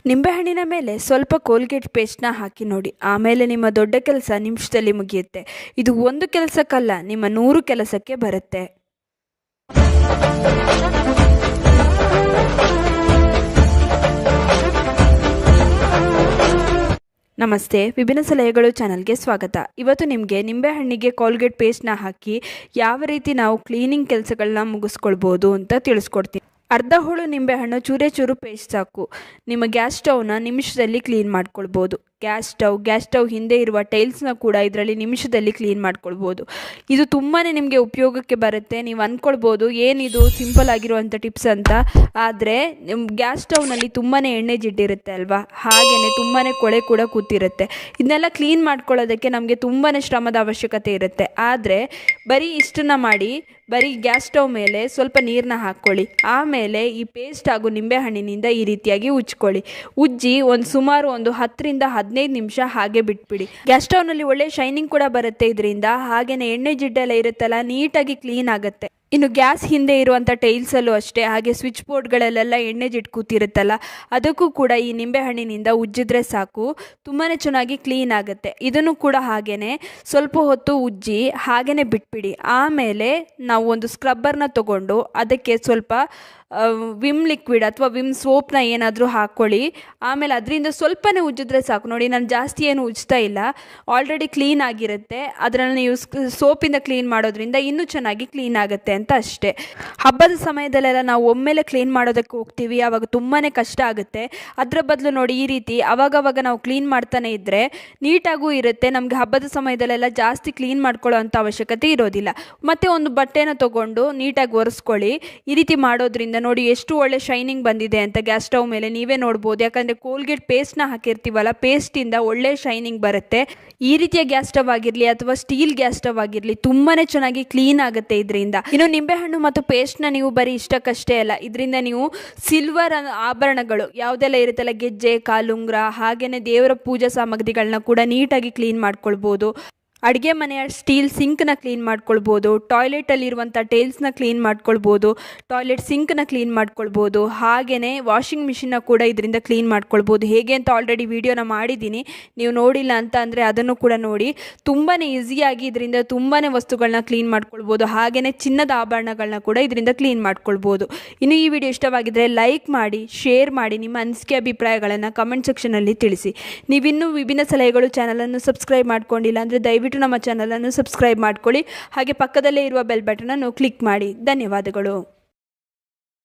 ನಿಂಬೆಹಣ್ಣಿನ ಮೇಲೆ ಸ್ವಲ್ಪ ಕೋಲ್ಗೇಟ್ ಪೇಸ್ಟ್ನ ಹಾಕಿ ನೋಡಿ. ಆಮೇಲೆ ನಿಮ್ಮ ದೊಡ್ಡ ಕೆಲಸ ನಿಮಿಷದಲ್ಲಿ ಮುಗಿಯುತ್ತೆ. ಇದು ಒಂದು ಕೆಲಸಕ್ಕಲ್ಲ, ನಿಮ್ಮ 100 ಕೆಲಸಕ್ಕೆ ಬರುತ್ತೆ. ನಮಸ್ತೆ, ವಿಭಿನ್ನ ಸಲಹೆಗಳು ಚಾನಲ್ಗೆ ಸ್ವಾಗತ. ಇವತ್ತು ನಿಮಗೆ ನಿಂಬೆಹಣ್ಣಿಗೆ ಕೋಲ್ಗೇಟ್ ಪೇಸ್ಟ್ನ ಹಾಕಿ ಯಾವ ರೀತಿ ನಾವು ಕ್ಲೀನಿಂಗ್ ಕೆಲಸಗಳನ್ನ ಮುಗಿಸ್ಕೊಳ್ಬೋದು ಅಂತ ತಿಳಿಸ್ಕೊಡ್ತೀನಿ. ಅರ್ಧ ಹೋಳು ನಿಂಬೆಹಣ್ಣು ಚೂರೇ ಚೂರು ಪೇಸ್ಟ್ ಸಾಕು. ನಿಮ್ಮ ಗ್ಯಾಸ್ ಸ್ಟವ್ನ ನಿಮಿಷದಲ್ಲಿ ಕ್ಲೀನ್ ಮಾಡ್ಕೊಳ್ಬೋದು. ಗ್ಯಾಸ್ ಸ್ಟವ್ ಹಿಂದೆ ಇರುವ ಟೈಲ್ಸ್ನ ಕೂಡ ಇದರಲ್ಲಿ ನಿಮಿಷದಲ್ಲಿ ಕ್ಲೀನ್ ಮಾಡ್ಕೊಳ್ಬೋದು. ಇದು ತುಂಬಾ ನಿಮಗೆ ಉಪಯೋಗಕ್ಕೆ ಬರುತ್ತೆ. ನೀವು ಅಂದ್ಕೊಳ್ಬೋದು ಏನಿದು ಸಿಂಪಲ್ ಆಗಿರುವಂಥ ಟಿಪ್ಸ್ ಅಂತ. ಆದರೆ ನಿಮ್ಮ ಗ್ಯಾಸ್ ಸ್ಟವ್ನಲ್ಲಿ ತುಂಬಾ ಎಣ್ಣೆ ಜಿಡ್ಡಿರುತ್ತೆ ಅಲ್ವಾ, ಹಾಗೆಯೇ ತುಂಬಾ ಕೊಳೆ ಕೂಡ ಕೂತಿರುತ್ತೆ. ಇದನ್ನೆಲ್ಲ ಕ್ಲೀನ್ ಮಾಡ್ಕೊಳ್ಳೋದಕ್ಕೆ ನಮಗೆ ತುಂಬಾ ಶ್ರಮದ ಅವಶ್ಯಕತೆ ಇರುತ್ತೆ. ಆದರೆ ಬರೀ ಇಷ್ಟನ್ನ ಮಾಡಿ, ಬರೀ ಗ್ಯಾಸ್ ಸ್ಟವ್ ಮೇಲೆ ಸ್ವಲ್ಪ ನೀರನ್ನ ಹಾಕ್ಕೊಳ್ಳಿ. ಆಮೇಲೆ ಈ ಪೇಸ್ಟ್ ಹಾಗೂ ನಿಂಬೆಹಣ್ಣಿನಿಂದ ಈ ರೀತಿಯಾಗಿ ಉಜ್ಕೊಳ್ಳಿ. ಉಜ್ಜಿ ಸುಮಾರು 10 ರಿಂದ 15 ನಿಮಿಷ ಹಾಗೆ ಬಿಟ್ಬಿಡಿ. ಗ್ಯಾಸ್ ಸ್ಟವ್ನಲ್ಲಿ ಒಳ್ಳೆ ಶೈನಿಂಗ್ ಕೂಡ ಬರುತ್ತೆ ಇದರಿಂದ. ಹಾಗೆಯೇ ಎಣ್ಣೆ ಜಿಡ್ಡೆಲ್ಲ ಇರುತ್ತಲ್ಲ, ನೀಟಾಗಿ ಕ್ಲೀನ್ ಆಗುತ್ತೆ. ಇನ್ನು ಗ್ಯಾಸ್ ಹಿಂದೆ ಇರುವಂಥ ಟೈಲ್ಸಲ್ಲೂ ಅಷ್ಟೇ, ಹಾಗೆ ಸ್ವಿಚ್ ಬೋರ್ಡ್ಗಳಲ್ಲೆಲ್ಲ ಎಣ್ಣೆ ಜಿಡ್ಡು ಕೂತಿರುತ್ತಲ್ಲ, ಅದಕ್ಕೂ ಕೂಡ ಈ ನಿಂಬೆಹಣ್ಣಿನಿಂದ ಉಜ್ಜಿದ್ರೆ ಸಾಕು, ತುಂಬಾ ಚೆನ್ನಾಗಿ ಕ್ಲೀನ್ ಆಗುತ್ತೆ. ಇದನ್ನು ಕೂಡ ಹಾಗೇ ಸ್ವಲ್ಪ ಹೊತ್ತು ಉಜ್ಜಿ ಹಾಗೇ ಬಿಟ್ಬಿಡಿ. ಆಮೇಲೆ ನಾವು ಒಂದು ಸ್ಕ್ರಬ್ಬರ್ನ ತಗೊಂಡು ಅದಕ್ಕೆ ಸ್ವಲ್ಪ ವಿಮ್ ಲಿಕ್ವಿಡ್ ಅಥವಾ ವಿಮ್ ಸೋಪ್ನ ಏನಾದರೂ ಹಾಕ್ಕೊಳ್ಳಿ. ಆಮೇಲೆ ಅದರಿಂದ ಸ್ವಲ್ಪನೇ ಉಜ್ಜಿದ್ರೆ ಸಾಕು. ನೋಡಿ, ನಾನು ಜಾಸ್ತಿ ಏನು ಉಜ್ತಾ ಇಲ್ಲ, ಆಲ್ರೆಡಿ ಕ್ಲೀನ್ ಆಗಿರುತ್ತೆ. ಅದರಲ್ಲಿ ನೀವು ಸೋಪಿಂದ ಕ್ಲೀನ್ ಮಾಡೋದ್ರಿಂದ ಇನ್ನೂ ಚೆನ್ನಾಗಿ ಕ್ಲೀನ್ ಆಗುತ್ತೆ ಅಂತ ಅಷ್ಟೇ. ಹಬ್ಬದ ಸಮಯದಲ್ಲೆಲ್ಲ ನಾವು ಒಮ್ಮೆಲೆ ಕ್ಲೀನ್ ಮಾಡೋದಕ್ಕೆ ಹೋಗ್ತೀವಿ, ಆವಾಗ ತುಂಬಾ ಕಷ್ಟ ಆಗುತ್ತೆ. ಅದರ ಬದಲು ನೋಡಿ, ಈ ರೀತಿ ಅವಾಗವಾಗ ನಾವು ಕ್ಲೀನ್ ಮಾಡ್ತಾನೆ ಇದ್ದರೆ ನೀಟಾಗೂ ಇರುತ್ತೆ. ನಮಗೆ ಹಬ್ಬದ ಸಮಯದಲ್ಲೆಲ್ಲ ಜಾಸ್ತಿ ಕ್ಲೀನ್ ಮಾಡ್ಕೊಳ್ಳೋ ಅಂಥ ಅವಶ್ಯಕತೆ ಇರೋದಿಲ್ಲ. ಮತ್ತು ಒಂದು ಬಟ್ಟೆನ ತೊಗೊಂಡು ನೀಟಾಗಿ ಒರೆಸ್ಕೊಳ್ಳಿ. ಈ ರೀತಿ ಮಾಡೋದ್ರಿಂದ ನೋಡಿ ಎಷ್ಟು ಒಳ್ಳೆ ಶೈನಿಂಗ್ ಬಂದಿದೆ ಅಂತ ಗ್ಯಾಸ್ ಸ್ಟವ್ ಮೇಲೆ ನೀವೇ ನೋಡ್ಬೋದು. ಯಾಕಂದರೆ ಕೋಲ್ಗೇಟ್ ಪೇಸ್ಟ್ನ ಹಾಕಿರ್ತೀವಲ್ಲ, ಪೇಸ್ಟಿಂದ ಒಳ್ಳೆ ಶೈನಿಂಗ್ ಬರುತ್ತೆ. ಈ ರೀತಿಯ ಗ್ಯಾಸ್ ಸ್ಟವ್ ಆಗಿರಲಿ ಅಥವಾ ಸ್ಟೀಲ್ ಗ್ಯಾಸ್ ಸ್ಟವ್ ಆಗಿರಲಿ, ತುಂಬಾ ಚೆನ್ನಾಗಿ ಕ್ಲೀನ್ ಆಗುತ್ತೆ ಇದರಿಂದ. ಇನ್ನು ನಿಂಬೆಹಣ್ಣು ಮತ್ತು ಪೇಸ್ಟ್ನ ನೀವು ಬರೀ ಇಷ್ಟಕ್ಕಷ್ಟೇ ಅಲ್ಲ, ಇದರಿಂದ ನೀವು ಸಿಲ್ವರ್ ಆಭರಣಗಳು ಯಾವುದೆಲ್ಲ ಇರುತ್ತಲ್ಲ, ಗೆಜ್ಜೆ, ಕಾಲುಂಗ್ರ, ಹಾಗೆಯೇ ದೇವರ ಪೂಜಾ ಸಾಮಗ್ರಿಗಳನ್ನ ಕೂಡ ನೀಟಾಗಿ ಕ್ಲೀನ್ ಮಾಡ್ಕೊಳ್ಬೋದು. ಅಡುಗೆ ಮನೆಯ ಸ್ಟೀಲ್ ಸಿಂಕ್ನ ಕ್ಲೀನ್ ಮಾಡ್ಕೊಳ್ಬೋದು. ಟಾಯ್ಲೆಟಲ್ಲಿರುವಂಥ ಟೈಲ್ಸ್ನ ಕ್ಲೀನ್ ಮಾಡ್ಕೊಳ್ಬೋದು. ಟಾಯ್ಲೆಟ್ ಸಿಂಕ್ನ ಕ್ಲೀನ್ ಮಾಡ್ಕೊಳ್ಬೋದು. ಹಾಗೆಯೇ ವಾಷಿಂಗ್ ಮಿಷಿನ್ನ ಕೂಡ ಇದರಿಂದ ಕ್ಲೀನ್ ಮಾಡ್ಕೊಳ್ಬೋದು. ಹೇಗೆ ಅಂತ ಆಲ್ರೆಡಿ ವಿಡಿಯೋನ ಮಾಡಿದ್ದೀನಿ, ನೀವು ನೋಡಿಲ್ಲ ಅಂತ ಅಂದರೆ ಅದನ್ನು ಕೂಡ ನೋಡಿ. ತುಂಬಾ ಈಸಿಯಾಗಿ ಇದರಿಂದ ತುಂಬಾ ವಸ್ತುಗಳನ್ನ ಕ್ಲೀನ್ ಮಾಡ್ಕೊಳ್ಬೋದು. ಹಾಗೆಯೇ ಚಿನ್ನದ ಆಭರಣಗಳನ್ನ ಕೂಡ ಇದರಿಂದ ಕ್ಲೀನ್ ಮಾಡ್ಕೊಳ್ಬೋದು. ಇನ್ನು ಈ ವಿಡಿಯೋ ಇಷ್ಟವಾಗಿದ್ದರೆ ಲೈಕ್ ಮಾಡಿ, ಶೇರ್ ಮಾಡಿ, ನಿಮ್ಮ ಅನಿಸಿಕೆ ಅಭಿಪ್ರಾಯಗಳನ್ನು ಕಮೆಂಟ್ ಸೆಕ್ಷನಲ್ಲಿ ತಿಳಿಸಿ. ನೀವಿನ್ನೂ ವಿಭಿನ್ನ ಸಲಹೆಗಳು ಚಾನಲನ್ನು ಸಬ್ಸ್ಕ್ರೈಬ್ ಮಾಡ್ಕೊಂಡಿಲ್ಲ ಅಂದರೆ ದಯವಿಟ್ಟು ನಮ್ಮ ಚಾನಲನ್ನು ಸಬ್ಸ್ಕ್ರೈಬ್ ಮಾಡ್ಕೊಳ್ಳಿ. ಹಾಗೆ ಪಕ್ಕದಲ್ಲೇ ಇರುವ ಬೆಲ್ ಬಟನನ್ನು ಕ್ಲಿಕ್ ಮಾಡಿ. ಧನ್ಯವಾದಗಳು.